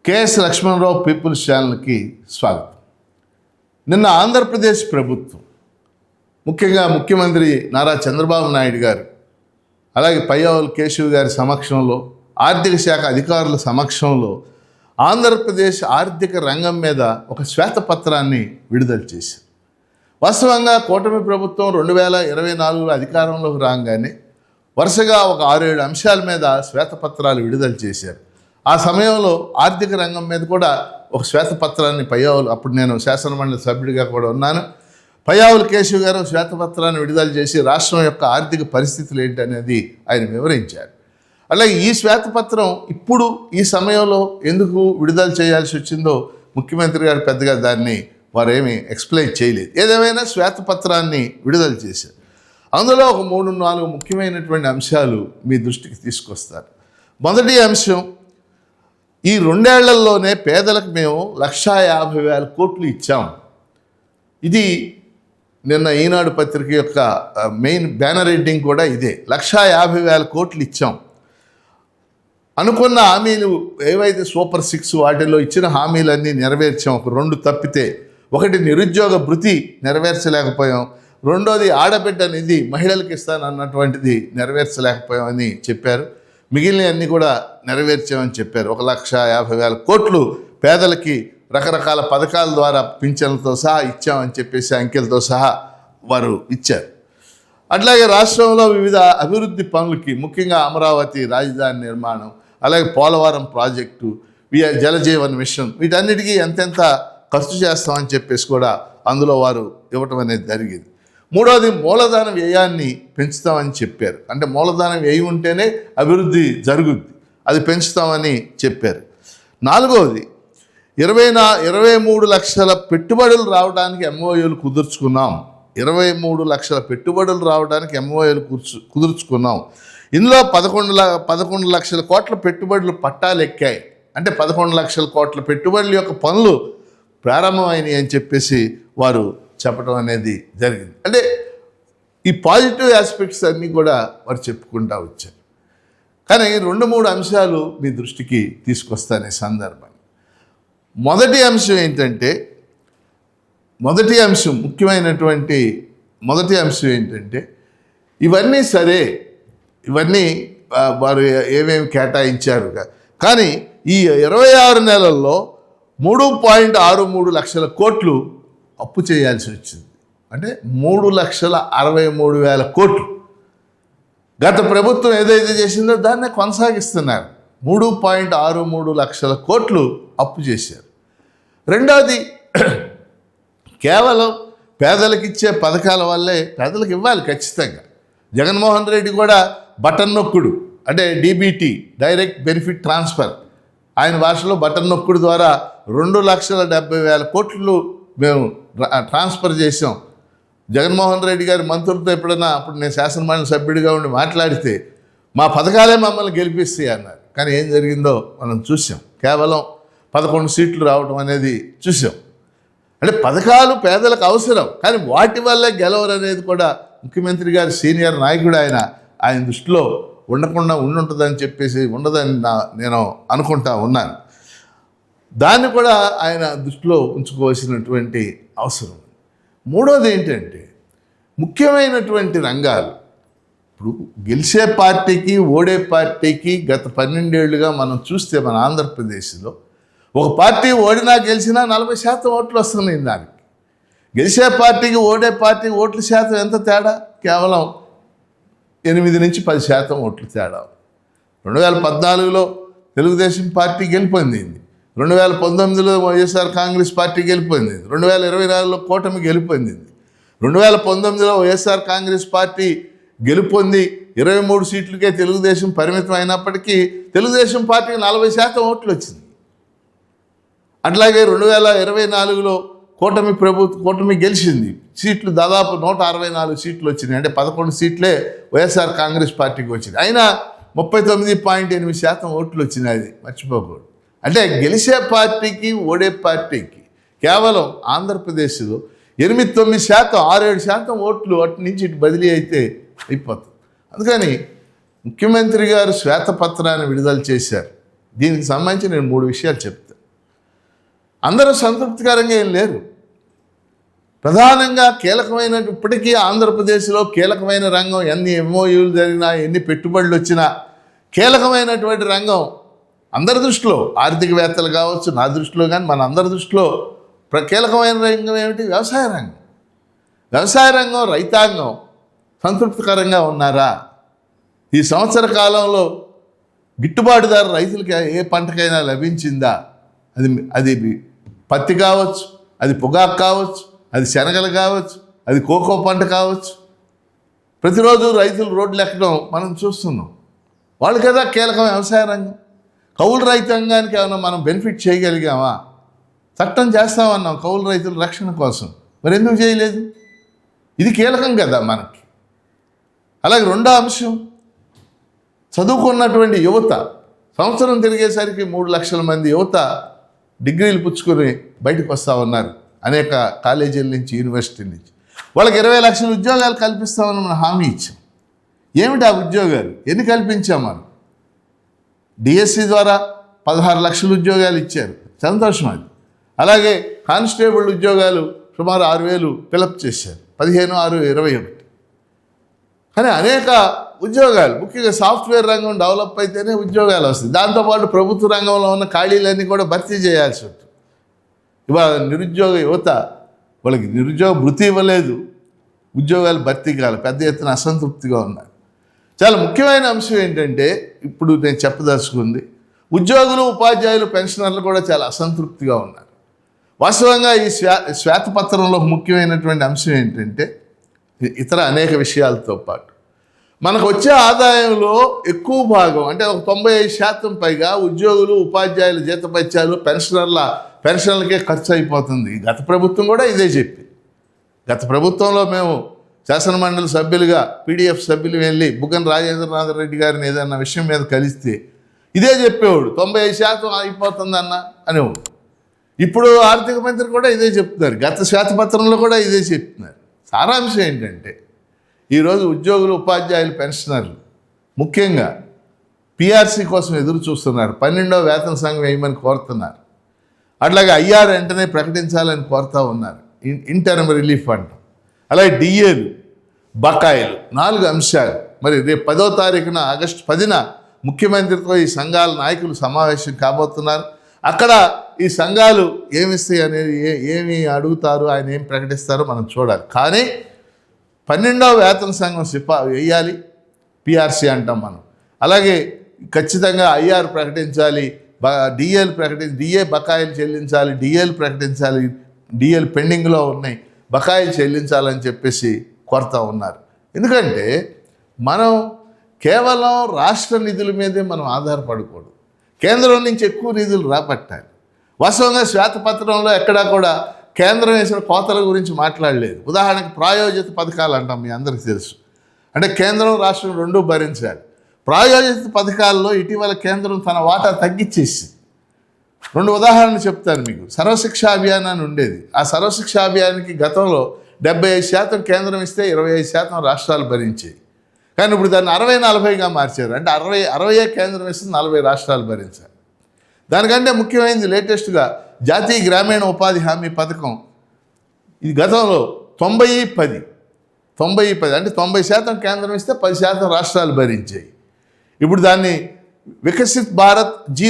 KS Lakshmanarao peoples ఛానల్కి స్వాగతం. నిన్న ఆంధ్రప్రదేశ్ ప్రభుత్వం, ముఖ్యంగా ముఖ్యమంత్రి నారా చంద్రబాబు నాయుడు గారు, అలాగే పయ్యావుల కేశవ్ గారి సమక్షంలో, ఆర్థిక శాఖ అధికారుల సమక్షంలో ఆంధ్రప్రదేశ్ ఆర్థిక రంగం మీద ఒక శ్వేతపత్రాన్ని విడుదల చేశారు. వాస్తవంగా కూటమి ప్రభుత్వం 2024లో అధికారంలోకి రాగానే వరుసగా ఒక 6-7 అంశాల మీద శ్వేతపత్రాలు విడుదల చేశారు. ఆ సమయంలో ఆర్థిక రంగం మీద కూడా ఒక శ్వేతపత్రాన్ని పయ్యావులు, అప్పుడు నేను శాసనమండలి సభ్యుడిగా కూడా ఉన్నాను, పయ్యావుల కేశవ్ గారు శ్వేతపత్రాన్ని విడుదల చేసి రాష్ట్రం యొక్క ఆర్థిక పరిస్థితులు ఏంటనేది ఆయన వివరించారు. అలాగే ఈ శ్వేతపత్రం ఇప్పుడు ఈ సమయంలో ఎందుకు విడుదల చేయాల్సి వచ్చిందో ముఖ్యమంత్రి గారు పెద్దగా దాన్ని వారేమీ ఎక్స్ప్లెయిన్ చేయలేదు. ఏదేమైనా శ్వేతపత్రాన్ని విడుదల చేశారు. అందులో ఒక 3-4 ముఖ్యమైనటువంటి అంశాలు మీ దృష్టికి తీసుకొస్తారు. మొదటి అంశం, ఈ 2 ఏళ్లలోనే పేదలకు మేము 1,50,000 కోట్లు ఇచ్చాం. ఇది నిన్న ఈనాడు పత్రిక యొక్క మెయిన్ బ్యానర్ హెడ్డింగ్ కూడా ఇదే, 1,50,000 కోట్లు ఇచ్చాం. అనుకున్న హామీలు ఏవైతే సూపర్ 6 వాటిల్లో ఇచ్చిన హామీలన్నీ నెరవేర్చాం. ఒక 2 తప్పితే, ఒకటి నిరుద్యోగ భృతి నెరవేర్చలేకపోయాం, రెండోది ఆడబిడ్డ నిధి మహిళలకు ఇస్తానన్నటువంటిది నెరవేర్చలేకపోయామని చెప్పారు. మిగిలినవన్నీ కూడా నెరవేర్చామని చెప్పారు. 1,50,000 కోట్లు పేదలకి రకరకాల పథకాల ద్వారా పింఛన్లతో సహా ఇచ్చామని చెప్పేసి అంకెలతో సహా వారు ఇచ్చారు. అట్లాగే రాష్ట్రంలో వివిధ అభివృద్ధి పనులకి, ముఖ్యంగా అమరావతి రాజధాని నిర్మాణం, అలాగే పోలవరం ప్రాజెక్టు, జలజీవన్ మిషన్, వీటన్నిటికీ ఎంతెంత ఖర్చు చేస్తామని చెప్పేసి కూడా అందులో వారు ఇవ్వటం అనేది జరిగింది. మూడవది, మూలధన వ్యయాన్ని పెంచుతామని చెప్పారు. అంటే మూలధన వ్యయం ఉంటేనే అభివృద్ధి జరుగుద్ది, అది పెంచుతామని చెప్పారు. నాలుగవది, 23 లక్షల పెట్టుబడులు రావడానికి ఎంఓయూలు కుదుర్చుకున్నాం. 23 లక్షల పెట్టుబడులు రావడానికి ఎంఓయూలు కుదుర్చుకున్నాం. ఇందులో 11 లక్షల కోట్ల పెట్టుబడులు పట్టాలు ఎక్కాయి. అంటే 11 లక్షల కోట్ల పెట్టుబడుల యొక్క పనులు ప్రారంభమైనవి అని చెప్పేసి వారు చెప్పడం అనేది జరిగింది. అంటే ఈ పాజిటివ్ ఆస్పెక్ట్స్ అన్నీ కూడా వారు చెప్పుకుంటూ వచ్చారు. కానీ 2-3 అంశాలు మీ దృష్టికి తీసుకొస్తాను ఈ సందర్భంగా. మొదటి అంశం ఏంటంటే, ముఖ్యమైనటువంటి మొదటి అంశం ఏంటంటే, ఇవన్నీ సరే, ఇవన్నీ వారు ఏమేమి కేటాయించారు. కానీ ఈ 26 నెలల్లో 3.63 లక్షల కోట్లు అప్పు చేయాల్సి వచ్చింది. అంటే 3,63,000 కోట్లు. గత ప్రభుత్వం ఏదైతే చేసిందో దాన్నే కొనసాగిస్తున్నారు. 3.63 లక్షల కోట్లు అప్పు చేశారు. రెండోది, కేవలం పేదలకు ఇచ్చే పథకాల వల్లే, పేదలకు ఇవ్వాలి ఖచ్చితంగా. జగన్మోహన్ రెడ్డి కూడా బటన్ నొక్కుడు, అంటే డీబీటీ, డైరెక్ట్ బెనిఫిట్ ట్రాన్స్ఫర్, ఆయన భాషలో బటన్ నొక్కుడు ద్వారా 2,70,000 కోట్లు మేము ట్రాన్స్ఫర్ చేసాం. జగన్మోహన్ రెడ్డి గారి మంత్రులతో ఎప్పుడన్నా, అప్పుడు నేను శాసనమండలి సభ్యుడిగా ఉండి మాట్లాడితే, మా పథకాలే మమ్మల్ని గెలిపిస్తాయి అన్నారు. కానీ ఏం జరిగిందో మనం చూసాం. కేవలం 11 సీట్లు రావడం అనేది చూసాం. అంటే పథకాలు పేదలకు అవసరం, కానీ వాటి వల్లే గెలవరు అనేది కూడా ముఖ్యమంత్రి గారు సీనియర్ నాయకుడు, ఆయన దృష్టిలో ఉండకుండా ఉండుంటుందని చెప్పేసి ఉండదని నేను అనుకుంటా ఉన్నాను. దాన్ని కూడా ఆయన దృష్టిలో ఉంచుకోవాల్సినటువంటి అవసరం. మూడోది ఏంటంటే, ముఖ్యమైనటువంటి రంగాలు, ఇప్పుడు గెలిచే పార్టీకి ఓడే పార్టీకి గత 12 ఏళ్ళుగా మనం చూస్తే మన ఆంధ్రప్రదేశ్లో ఒక పార్టీ ఓడినా గెలిచినా 40% ఓట్లు వస్తున్నాయి. దానికి గెలిచే పార్టీకి ఓడే పార్టీకి ఓట్ల శాతం ఎంత తేడా? కేవలం 8-10% ఓట్లు తేడా. 2014లో తెలుగుదేశం పార్టీ గెలుపొందింది, 2019లో వైఎస్ఆర్ కాంగ్రెస్ పార్టీ గెలుపొందింది, 2024లో కూటమి గెలుపొందింది. 2019లో వైఎస్ఆర్ కాంగ్రెస్ పార్టీ గెలుపొంది 23 సీట్లకే తెలుగుదేశం పరిమితం అయినప్పటికీ తెలుగుదేశం పార్టీకి 40% ఓట్లు వచ్చింది. అట్లాగే 2024లో కూటమి గెలిచింది, సీట్లు దాదాపు 164 సీట్లు వచ్చినాయి. అంటే 11 సీట్లే వైఎస్ఆర్ కాంగ్రెస్ పార్టీకి వచ్చినాయి. అయినా 39.8% ఓట్లు వచ్చినాయి. అది మర్చిపోకూడదు. అంటే గెలిచే పార్టీకి ఓడే పార్టీకి కేవలం ఆంధ్రప్రదేశ్లో 8-9%, 6-7% ఓట్లు అటు నుంచి ఇటు బదిలీ అయితే అయిపోతుంది. అందుకని ముఖ్యమంత్రి గారు శ్వేతపత్రాన్ని విడుదల చేశారు. దీనికి సంబంధించి నేను 3 విషయాలు చెప్తాను. అందరూ సంతృప్తికరంగా ఏం లేరు. ప్రధానంగా కీలకమైన ఇప్పటికీ ఆంధ్రప్రదేశ్లో కీలకమైన రంగం, ఎన్ని ఎంఓయూలు జరిగినా, ఎన్ని పెట్టుబడులు వచ్చినా కీలకమైనటువంటి రంగం అందరి దృష్టిలో, ఆర్థికవేత్తలు కావచ్చు, నా దృష్టిలో కానీ మన అందరి దృష్టిలో కీలకమైన రంగం ఏమిటి? వ్యవసాయ రంగం. వ్యవసాయ రంగం, రైతాంగం సంతృప్తికరంగా ఉన్నారా? ఈ సంవత్సర కాలంలో గిట్టుబాటు ధర రైతులకి ఏ పంటకైనా లభించిందా? అది పత్తి కావచ్చు, అది పొగాకు కావచ్చు, అది శనగలు కావచ్చు, అది కోకో పంట కావచ్చు. ప్రతిరోజు రైతులు రోడ్లు ఎక్కడం మనం చూస్తున్నాం. వాళ్ళు కదా కీలకం వ్యవసాయ రంగం. కౌలు రైతాంగానికి ఏమైనా మనం బెనిఫిట్ చేయగలిగామా? చట్టం చేస్తామన్నాం కౌలు రైతుల రక్షణ కోసం, మరి ఎందుకు చేయలేదు? ఇది కీలకం కదా మనకి. అలాగే రెండో అంశం, చదువుకున్నటువంటి యువత సంవత్సరం తిరిగేసరికి 3 లక్షల మంది యువత డిగ్రీలు పుచ్చుకొని బయటకు వస్తూ ఉన్నారు అనేక కాలేజీల నుంచి, యూనివర్సిటీల నుంచి. వాళ్ళకి 20 లక్షల ఉద్యోగాలు కల్పిస్తామని మనం హామీ ఇచ్చాం. ఏమిటి ఆ ఉద్యోగాలు? ఎన్ని కల్పించాం మనం? డిఎస్సి ద్వారా 16 లక్షల ఉద్యోగాలు ఇచ్చారు, సంతోషం అది. అలాగే కానిస్టేబుల్ ఉద్యోగాలు సుమారు 6,000 ఫిలప్ చేశారు, 15/6/21. కానీ అనేక ఉద్యోగాలు, ముఖ్యంగా సాఫ్ట్వేర్ రంగం డెవలప్ అయితేనే ఉద్యోగాలు వస్తాయి. దాంతోపాటు ప్రభుత్వ రంగంలో ఉన్న ఖాళీలన్నీ కూడా భర్తీ చేయాల్సి ఉంటుంది. ఇవాళ నిరుద్యోగ యువత, వాళ్ళకి నిరుద్యోగ భృతి ఇవ్వలేదు, ఉద్యోగాలు భర్తీ కావాలి, పెద్ద ఎత్తున అసంతృప్తిగా ఉన్నారు. చాలా ముఖ్యమైన అంశం ఏంటంటే ఇప్పుడు నేను చెప్పదలుచుకుంది, ఉద్యోగులు, ఉపాధ్యాయులు, పెన్షనర్లు కూడా చాలా అసంతృప్తిగా ఉన్నారు. వాస్తవంగా ఈ శ్వేతపత్రంలో ముఖ్యమైనటువంటి అంశం ఏంటంటే, ఇతర అనేక విషయాలతో పాటు మనకు వచ్చే ఆదాయంలో ఎక్కువ భాగం, అంటే ఒక 95% పైగా ఉద్యోగులు, ఉపాధ్యాయుల జీతభత్యాలు, పెన్షన్లకే ఖర్చు అయిపోతుంది. గత ప్రభుత్వం కూడా ఇదే చెప్పి, గత ప్రభుత్వంలో మేము శాసనమండలి సభ్యులుగా, పీడీఎఫ్ సభ్యులు వెళ్ళి బుగ్గన రాజేంద్రనాథ్ రెడ్డి గారిని ఏదన్నా విషయం మీద కలిస్తే ఇదే చెప్పేవాడు, 95% అయిపోతుందన్న అనేవాడు. ఇప్పుడు ఆర్థిక మంత్రి కూడా ఇదే చెప్తున్నారు, గత శ్వేతపత్రంలో కూడా ఇదే చెప్తున్నారు. సారాంశం ఏంటంటే, ఈరోజు ఉద్యోగులు, ఉపాధ్యాయులు, పెన్షనర్లు ముఖ్యంగా పిఆర్సీ కోసం ఎదురు చూస్తున్నారు. 12వ వేతన సంఘం వేయమని కోరుతున్నారు. అట్లాగే ఐఆర్ వెంటనే ప్రకటించాలని కోరుతూ ఉన్నారు, ఇంటర్మ్ రిలీఫ్ అంటాం. అలాగే డిఏలు, బకాయిలు, 4 అంశాలు. మరి రేపు 10వ తారీఖున ఆగస్టు 10న ముఖ్యమంత్రితో ఈ సంఘాల నాయకులు సమావేశం కాబోతున్నారు. అక్కడ ఈ సంఘాలు ఏమిస్తాయి అనేది, ఏమి అడుగుతారు, ఆయన ఏం ప్రకటిస్తారో మనం చూడాలి. కానీ 12వ వేతన సంఘం వేయాలి, పిఆర్సీ అంటాం మనం. అలాగే ఖచ్చితంగా ఐఆర్ ప్రకటించాలి, డిఏ బకాయిలు చెల్లించాలి, డిఏలు ప్రకటించాలి, డిఏలు పెండింగ్లో ఉన్నాయి, బకాయిలు చెల్లించాలని చెప్పేసి కోరుతూ ఉన్నారు. ఎందుకంటే మనం కేవలం రాష్ట్ర నిధుల మీదే మనం ఆధారపడకూడదు, కేంద్రం నుంచి ఎక్కువ నిధులు రాబట్టాలి. వాస్తవంగా శ్వేతపత్రంలో ఎక్కడా కూడా కేంద్రం వేసిన కోతల గురించి మాట్లాడలేదు. ఉదాహరణకు ప్రాయోజిత పథకాలు అంటాం, మీ అందరికీ తెలుసు. అంటే కేంద్రం, రాష్ట్రం రెండూ భరించాలి. ప్రాయోజిత పథకాల్లో ఇటీవల కేంద్రం తన వాటా తగ్గించేసింది. 2 ఉదాహరణలు చెప్తాను మీకు. సర్వశిక్షా అభియాన్ అని ఉండేది. ఆ సర్వశిక్షా అభియాన్కి గతంలో 75% కేంద్రం ఇస్తే 25% రాష్ట్రాలు భరించాయి. కానీ ఇప్పుడు దాన్ని 60-40గా మార్చారు. అంటే 60 కేంద్రం ఇస్తే 40 రాష్ట్రాలు భరించాలి. దానికంటే ముఖ్యమైనది లేటెస్ట్గా జాతీయ గ్రామీణ ఉపాధి హామీ పథకం. ఇది గతంలో 90-10 అంటే 90% కేంద్రం ఇస్తే 10% రాష్ట్రాలు భరించాయి. ఇప్పుడు దాన్ని వికసిత్ భారత్ జీ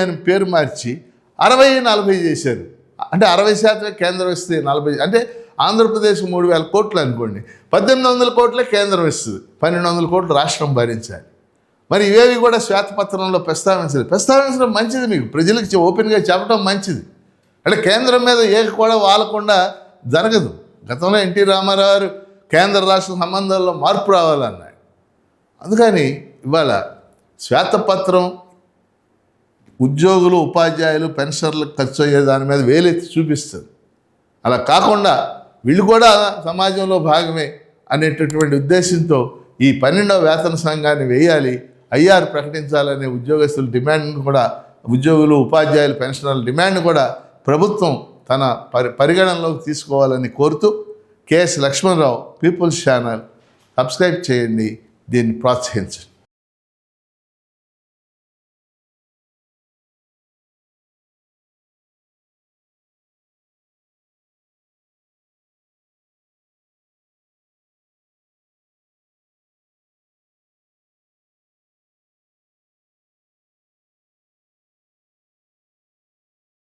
అని పేరు మార్చి 60-40 చేశారు. అంటే 60% కేంద్రం ఇస్తే 40, అంటే ఆంధ్రప్రదేశ్ 3,000 కోట్లు అనుకోండి, 1,800 కోట్లే కేంద్రం ఇస్తుంది, 1,200 కోట్లు రాష్ట్రం భరించాలి. మరి ఇవేవి కూడా శ్వేతపత్రంలో ప్రస్తావించడం మంచిది, మీకు ప్రజలకు ఓపెన్గా చెప్పడం మంచిది. అంటే కేంద్రం మీద కూడా వాలకుండా జరగదు. గతంలో ఎన్టీ రామారావు గారు కేంద్ర రాష్ట్ర సంబంధాల్లో మార్పు రావాలన్నాడు. అందుకని ఇవాళ శ్వేతపత్రం ఉద్యోగులు, ఉపాధ్యాయులు, పెన్షనర్లకు ఖర్చు అయ్యే దాని మీద వేలెత్తి చూపిస్తుంది. అలా కాకుండా వీళ్ళు కూడా సమాజంలో భాగమే అనేటటువంటి ఉద్దేశంతో ఈ 12వ వేతన సంఘాన్ని వేయాలి, ఐఆర్ ప్రకటించాలనే ఉద్యోగస్తుల డిమాండ్ను కూడా, ఉద్యోగులు, ఉపాధ్యాయులు, పెన్షనర్ల డిమాండ్ కూడా ప్రభుత్వం తన పరిగణనలోకి తీసుకోవాలని కోరుతూ KS Lakshmanarao, people's channel subscribe చేయండి, దీన్ని ప్రోత్సహించండి.